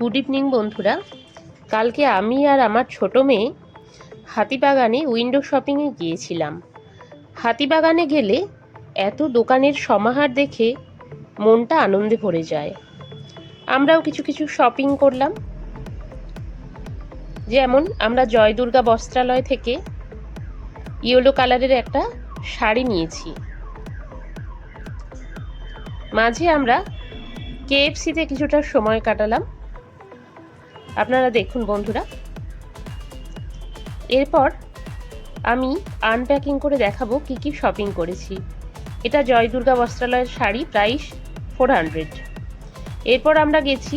Good evening বন্ধুরা। কালকে আমি আর আমার ছোট মেয়ে হাতিবাগানে উইন্ডো শপিংয়ে গিয়েছিলাম। হাতিবাগানে গেলে এত দোকানের সমাহার দেখে মনটা আনন্দে ভরে যায়। আমরাও কিছু কিছু শপিং করলাম। যেমন আমরা জয় দুর্গা বস্ত্রালয় থেকে ইয়েলো কালারের একটা শাড়ি নিয়েছি। মাঝে আমরা কেএফসিতে কিছুটা সময় কাটালাম। আপনারা দেখুন বন্ধুরা। এরপর আমি আনপ্যাকিং করে দেখাবো কি কি শপিং করেছি। এটা জয় দুর্গা বস্ত্রালয়ের শাড়ি, প্রাইস 400। এরপর আমরা গেছি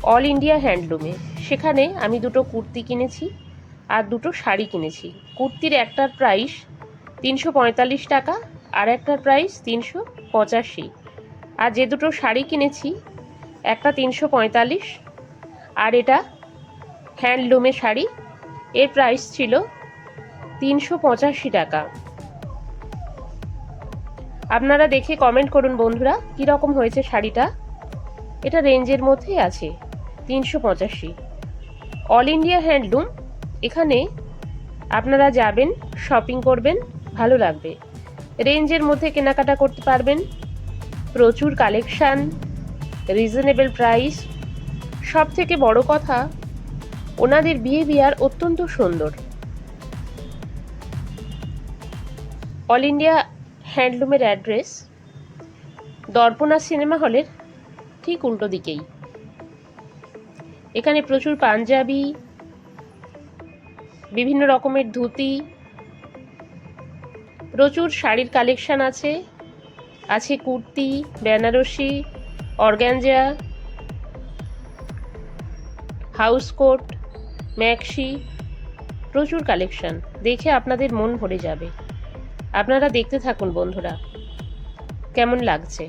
অল ইন্ডিয়া হ্যান্ডলুমে। সেখানে আমি দুটো কুর্তি কিনেছি আর দুটো শাড়ি কিনেছি। কুর্তির একটার প্রাইস 345 টাকা আর একটার প্রাইস 385। আর যে দুটো শাড়ি কিনেছি, একটা 345 আর এটা হ্যান্ডলুমের শাড়ি, এর প্রাইস ছিল 385 টাকা। আপনারা দেখে কমেন্ট করুন বন্ধুরা কীরকম হয়েছে শাড়িটা। এটা রেঞ্জের মধ্যেই আছে, 385। অল ইন্ডিয়া হ্যান্ডলুম, এখানে আপনারা যাবেন, শপিং করবেন, ভালো লাগবে। রেঞ্জের মধ্যে কেনাকাটা করতে পারবেন, প্রচুর কালেকশান, রিজনেবল প্রাইস। সব থেকে বড় কথা, ওনাদের বিহেভিয়ার অত্যন্ত সুন্দর। অল ইন্ডিয়া হ্যান্ডলুমের অ্যাড্রেস দর্পণা সিনেমা হলের ঠিক উল্টো দিকেই। এখানে প্রচুর পাঞ্জাবি, বিভিন্ন রকমের ধুতি, প্রচুর শাড়ির কালেকশান আছে। আছে kurti, Banarasi, organza, house coat, maxi, প্রচুর কালেকশান। দেখে আপনাদের মন ভরে যাবে। আপনারা দেখতে থাকুন বন্ধুরা, কেমন লাগছে।